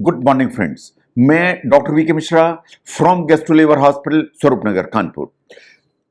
Good morning friends. मैं doctor V K Mishra from gastro hospital Swaroopnagar Kanpur.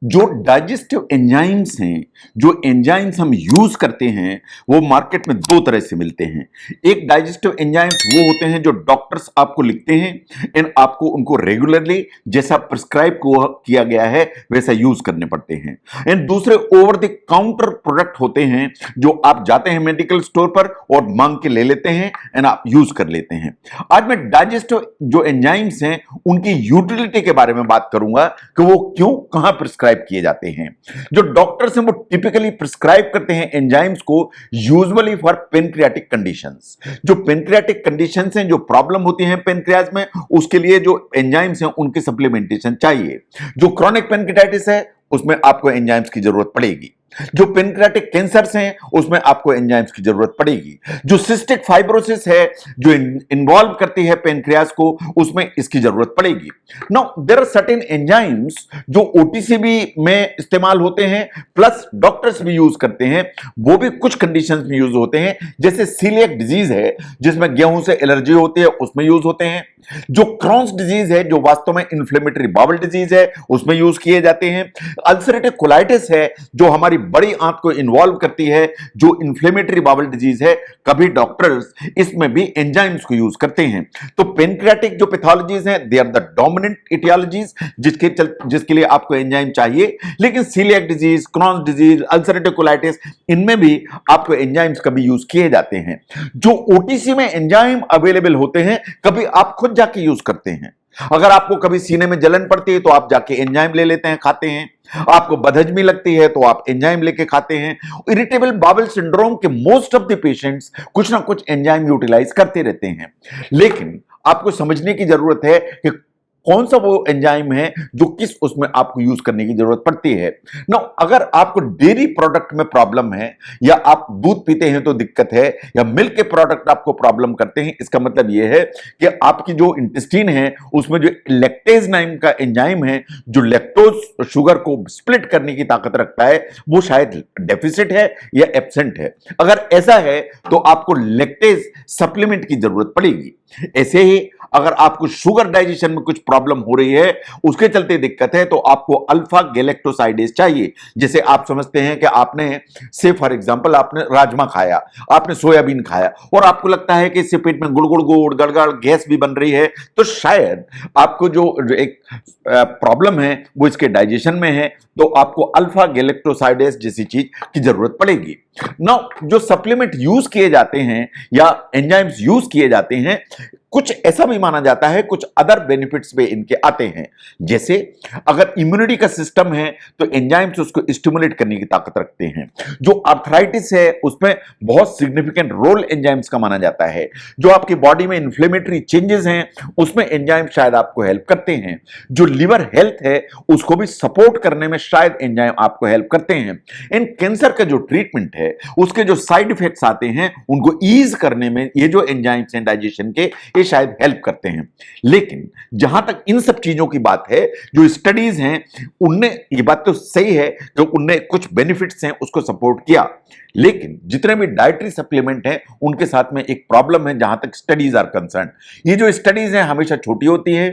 जो digestive enzymes हैं, जो एंजाइम्स हम यूज करते हैं, वो मार्केट में दो तरह से मिलते हैं। एक डाइजेस्टिव एंजाइम्स वो होते हैं जो डॉक्टर्स आपको लिखते हैं एंड आपको उनको रेगुलरली जैसा प्रिस्क्राइब किया गया है वैसा यूज करने पड़ते हैं। एंड दूसरे ओवर द काउंटर प्रोडक्ट होते हैं जो आप जाते हैं मेडिकल स्टोर पर और मांग के ले लेते हैं एंड आप यूज कर लेते हैं। आज मैं डाइजेस्टिव जो एंजाइम्स हैं उनकी यूटिलिटी के बारे में बात करूंगा कि वो क्यों, कहां प्रिस्क्राइब किए जाते हैं। जो डॉक्टर्स हैं वो टिपिकली प्रिस्क्राइब करते हैं एंजाइम्स को यूजुअली फॉर पेनक्रियाटिक कंडीशंस। जो पेनक्रियाटिक कंडीशंस हैं, जो प्रॉब्लम होती है पेनक्रियाज में, उसके लिए जो एंजाइम्स हैं उनकी सप्लीमेंटेशन चाहिए। जो क्रॉनिक पेनक्रियाटिस है उसमें आपको एंजाइम्स की जरूरत पड़ेगी। जो पेनक्रियाटिक कैंसर्स हैं उसमें आपको एंजाइम्स की जरूरत पड़ेगी। जो सिस्टिक फाइब्रोसिस है जो इन्वॉल्व करती है पेनक्रियाज को, उसमें इसकी जरूरत पड़ेगी। Now there are certain enzymes जो ओटीसीबी में इस्तेमाल होते हैं, प्लस डॉक्टर्स भी यूज करते हैं, वो भी कुछ कंडीशंस में यूज होते हैं। जैसे सीलिएक डिजीज है जिसमें गेहूं से एलर्जी होती है, उसमें यूज होते हैं। जो क्रॉन्स डिजीज है जो वास्तव में इन्फ्लेमेटरी बाउल डिजीज है, उसमें यूज किए जाते हैं। अल्सरेटिव कोलाइटिस है जो हमारी बड़ी आंत को इन्वॉल्व करती है, जो इन्फ्लेमेटरी बाउल डिजीज है, कभी डॉक्टर्स इसमें भी एंजाइम्स को यूज करते हैं। तो पेनक्रियाटिक जो पैथोलॉजीज हैं they are the dominant etiologies जिसके लिए आपको एंजाइम चाहिए। लेकिन celiac disease, Crohn's disease, ulcerative colitis, इनमें भी आपको एंजाइम्स कभी यूज किए जाते हैं। जो ओटीसी में एंजाइम अवेलेबल होते हैं कभी आप खुद जाके यूज करते हैं। अगर आपको कभी सीने में जलन पड़ती है तो आप जाके एंजाइम ले लेते हैं, खाते हैं। आपको बदहजमी लगती है तो आप एंजाइम लेके खाते हैं। इरिटेबल बाउल सिंड्रोम के मोस्ट ऑफ द पेशेंट्स कुछ ना कुछ एंजाइम यूटिलाइज करते रहते हैं। लेकिन आपको समझने की जरूरत है कि कौन सा वो एंजाइम है जो किस उसमें आपको यूज करने की जरूरत पड़ती है ना। अगर आपको डेयरी प्रोडक्ट में प्रॉब्लम है, या आप दूध पीते हैं तो दिक्कत है, या मिल्क के प्रोडक्ट आपको प्रॉब्लम करते हैं, इसका मतलब यह है कि आपकी जो इंटेस्टाइन है उसमें जो लैक्टेज नाम का एंजाइम है जो लैक्टोज शुगर को स्प्लिट करने की ताकत रखता है, वो शायद डेफिसिट है या एब्सेंट है। अगर ऐसा है तो आपको लैक्टेज सप्लीमेंट की जरूरत पड़ेगी। ऐसे ही अगर आपको शुगर डाइजेशन में कुछ प्रॉब्लम हो रही है, उसके चलते दिक्कत है, तो आपको अल्फा गैलेक्टोसाइडेज चाहिए। जैसे आप समझते हैं कि आपने से फॉर एग्जांपल आपने राजमा खाया, आपने सोयाबीन खाया और आपको लगता है कि इससे पेट में गुड़ गुड़ गुड़ गड़गड़ गैस भी बन रही है, तो शायद आपको जो एक प्रॉब्लम है वो इसके डाइजेशन में है, तो आपको अल्फा गैलेक्टोसाइडेज जैसी चीज की जरूरत पड़ेगी। नाउ जो सप्लीमेंट यूज किए जाते हैं या एंजाइम्स यूज किए जाते हैं, कुछ ऐसा भी माना जाता है, कुछ अदर बेनिफिट्स भी इनके आते हैं। जैसे अगर इम्यूनिटी का सिस्टम है तो एंजाइम्स उसको स्टिमुलेट करने की ताकत रखते हैं। जो आर्थराइटिस है उसमें बहुत सिग्निफिकेंट रोल एंजाइम्स का माना जाता है। जो आपकी बॉडी में इन्फ्लेमेटरी चेंजेस हैं उसमें एंजाइम शायद आपको हेल्प करते हैं। जो लिवर हेल्थ है उसको भी सपोर्ट करने में शायद एंजाइम आपको हेल्प करते हैं। इन कैंसर का जो ट्रीटमेंट है उसके जो साइड इफेक्ट्स आते हैं उनको ईज करने में ये जो एंजाइम्स हैं डाइजेशन के, ये शायद हेल्प करते हैं। लेकिन जहां तक इन सब चीजों की बात है, जो स्टडीज हैं उनने, ये बात तो सही है कि उनने कुछ बेनिफिट्स हैं उसको सपोर्ट किया, लेकिन जितने भी डाइटरी सप्लीमेंट हैं उनके साथ में एक प्रॉब्लम है जहां तक स्टडीज आर कंसर्न। ये जो स्टडीज हैं हमेशा छोटी होती है,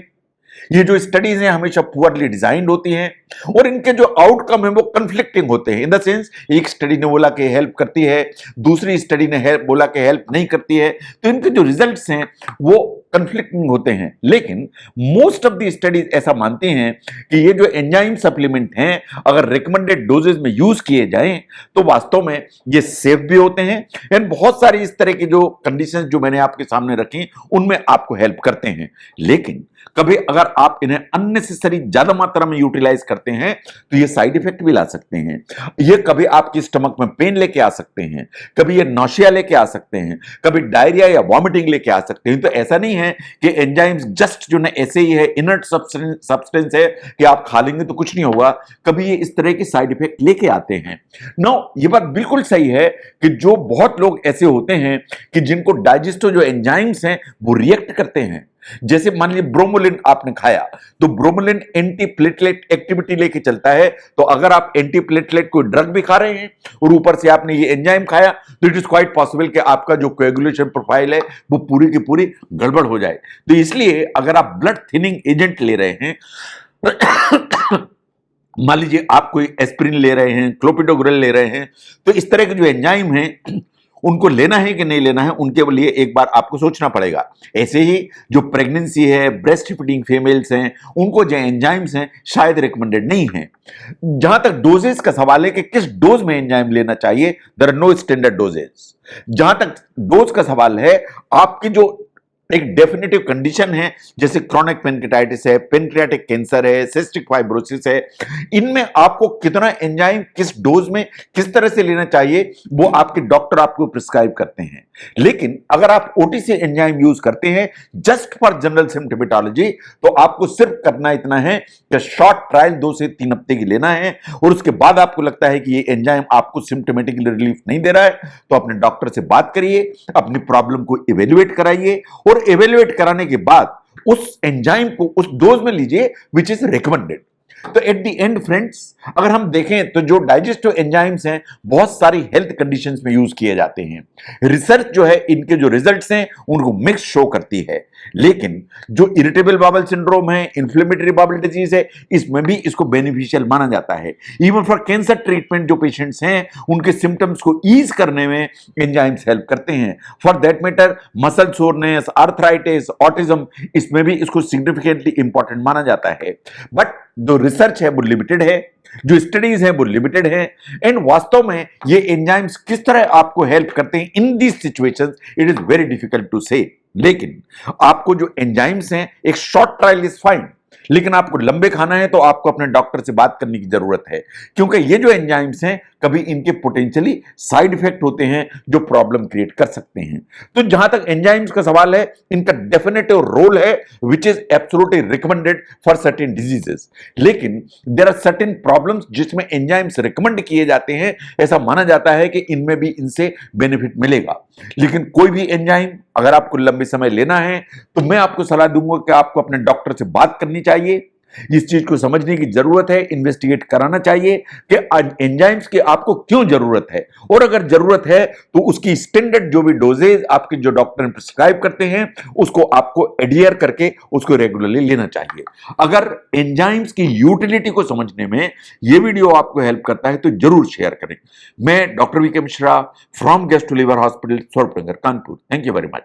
ये जो स्टडीज हैं हमेशा पुअरली डिजाइंड होती हैं, और इनके जो आउटकम है वो कंफ्लिक्टिंग होते हैं। इन द सेंस एक स्टडी ने बोला कि हेल्प करती है, दूसरी स्टडी ने बोला कि हेल्प नहीं करती है, तो इनके जो रिजल्ट्स हैं वो कंफ्लिक्टिंग होते हैं। लेकिन मोस्ट ऑफ द स्टडीज ऐसा मानती हैं कि ये जो एंजाइम सप्लीमेंट हैं अगर रिकमेंडेड डोजेज में यूज किए जाएं तो वास्तव में ये सेफ भी होते हैं, एंड बहुत सारी इस तरह की जो कंडीशंस जो मैंने आपके सामने रखी उनमें आपको हेल्प करते हैं। लेकिन कभी अगर आप इन्हें अननेसेसरी ज्यादा मात्रा में यूटिलाइज करते हैं तो ये साइड इफेक्ट भी ला सकते हैं। ये कभी आपकी स्टमक में पेन लेके आ सकते हैं, कभी ये नौशिया लेके आ सकते हैं, कभी डायरिया या वॉमिटिंग लेके आ सकते हैं। तो ऐसा नहीं है कि एंजाइम्स जस्ट जो ना ऐसे ही है, इनर्ट सब्सटेंस है कि आप खा लेंगे तो कुछ नहीं होगा। कभी ये इस तरह की साइड इफेक्ट लेके आते हैं। नो, ये बात बिल्कुल सही है कि जो बहुत लोग ऐसे होते हैं कि जिनको डाइजेस्टिव जो एंजाइम्स हैं वो रिएक्ट करते हैं। जैसे मान लीजिए ब्रोमोलिन आपने खाया तो ब्रोमोलिन एंटी प्लेटलेट एक्टिविटी लेके चलता है, तो अगर आप एंटी प्लेटलेट कोई ड्रग भी खा रहे हैं और ऊपर से आपने ये एंजाइम खाया तो इट इज क्वाइट पॉसिबल कि आपका जो कोएगुलेशन प्रोफाइल है वो पूरी की पूरी गड़बड़ हो जाए। तो इसलिए अगर आप ब्लड थिनिंग एजेंट ले रहे हैं, मान लीजिए आप कोई एस्पिरिन ले रहे हैं, क्लोपिडोग्रेल ले रहे हैं, तो इस तरह के जो एंजाइम हैं उनको लेना है कि नहीं लेना है, उनके लिए एक बार आपको सोचना पड़ेगा। ऐसे ही जो प्रेगनेंसी है, ब्रेस्ट फीडिंग फीमेल्स हैं, उनको जो एंजाइम्स हैं शायद रिकमेंडेड नहीं है। जहां तक डोजेस का सवाल है कि किस डोज में एंजाइम लेना चाहिए, there are no standard doses. जहां तक डोज का सवाल है, आपकी जो एक डेफिनेटिव कंडीशन है, जैसे क्रॉनिक पेनक्रियाटाइटिस है, पेनक्रियाटिक कैंसर है, सिस्टिक फाइब्रोसिस है, इनमें आपको कितना एंजाइम किस डोज में किस तरह से लेना चाहिए वो आपके डॉक्टर आपको प्रिस्क्राइब करते हैं। लेकिन अगर आप ओटीसी एंजाइम यूज करते हैं जस्ट फॉर जनरल सिम्प्टोमेटोलॉजी, तो आपको सिर्फ करना इतना है कि शॉर्ट ट्रायल 2 से 3 हफ्ते की लेना है, और उसके बाद आपको लगता है कि ये एंजाइम आपको सिम्प्टोमेटिक रिलीफ नहीं दे रहा है, तो अपने डॉक्टर से बात करिए, अपनी प्रॉब्लम को इवेल्युएट कराइए, और इवेल्युएट कराने के बाद उस एंजाइम को उस डोज में लीजिए विच इज रिकमेंडेड। तो एट द एंड फ्रेंड्स, अगर हम देखें तो जो डाइजेस्टिव एंजाइम्स हैं बहुत सारी हेल्थ कंडीशंस में यूज किए जाते हैं। रिसर्च जो है इनके जो रिजल्ट्स हैं उनको मिक्स शो करती है, लेकिन जो इरिटेबल बाउल सिंड्रोम है, इन्फ्लेमेटरी बाउल डिजीज है, इसमें भी इसको बेनिफिशियल माना जाता है। इवन फॉर कैंसर ट्रीटमेंट जो पेशेंट्स हैं उनके सिम्टम्स को ईज करने में एंजाइम्स हेल्प करते हैं। For that matter muscle soreness, arthritis, autism, इसमें भी इसको सिग्निफिकेंटली इंपॉर्टेंट माना जाता है। बट जो रिसर्च है वो लिमिटेड है, जो स्टडीज है वो लिमिटेड है, एंड वास्तव में ये एंजाइम्स किस तरह आपको हेल्प करते हैं in this situations, it is very difficult to say. लेकिन आपको जो एंजाइम्स हैं, एक शॉर्ट ट्रायल इज फाइन, लेकिन आपको लंबे खाना है तो आपको अपने डॉक्टर से बात करने की जरूरत है, क्योंकि ये जो एंजाइम्स हैं कभी इनके पोटेंशियली साइड इफेक्ट होते हैं जो प्रॉब्लम क्रिएट कर सकते हैं। तो जहां तक एंजाइम्स का सवाल है, इनका डेफिनेटिव रोल है which is absolutely recommended for certain diseases. लेकिन देयर आर सर्टेन प्रॉब्लम्स जिसमें एंजाइम्स रिकमेंड किए जाते हैं, ऐसा माना जाता है कि इनमें भी इनसे बेनिफिट मिलेगा। लेकिन कोई भी एंजाइम अगर आपको लंबे समय लेना है तो मैं आपको सलाह दूंगा कि आपको अपने डॉक्टर से बात करनी चाहिए, इस चीज को समझने की जरूरत है, इन्वेस्टिगेट कराना चाहिए कि एंजाइम्स की आपको क्यों जरूरत है, और अगर जरूरत है तो उसकी स्टैंडर्ड जो भी डोजेज आपके जो डॉक्टर ने प्रिस्क्राइब करते हैं उसको आपको एडियर करके उसको रेगुलरली लेना चाहिए। अगर एंजाइम्स की यूटिलिटी को समझने में यह वीडियो आपको हेल्प करता है तो जरूर शेयर करें। मैं doctor V K Mishra from gastro liver hospital, Swaroopnagar, Kanpur. Thank you very much.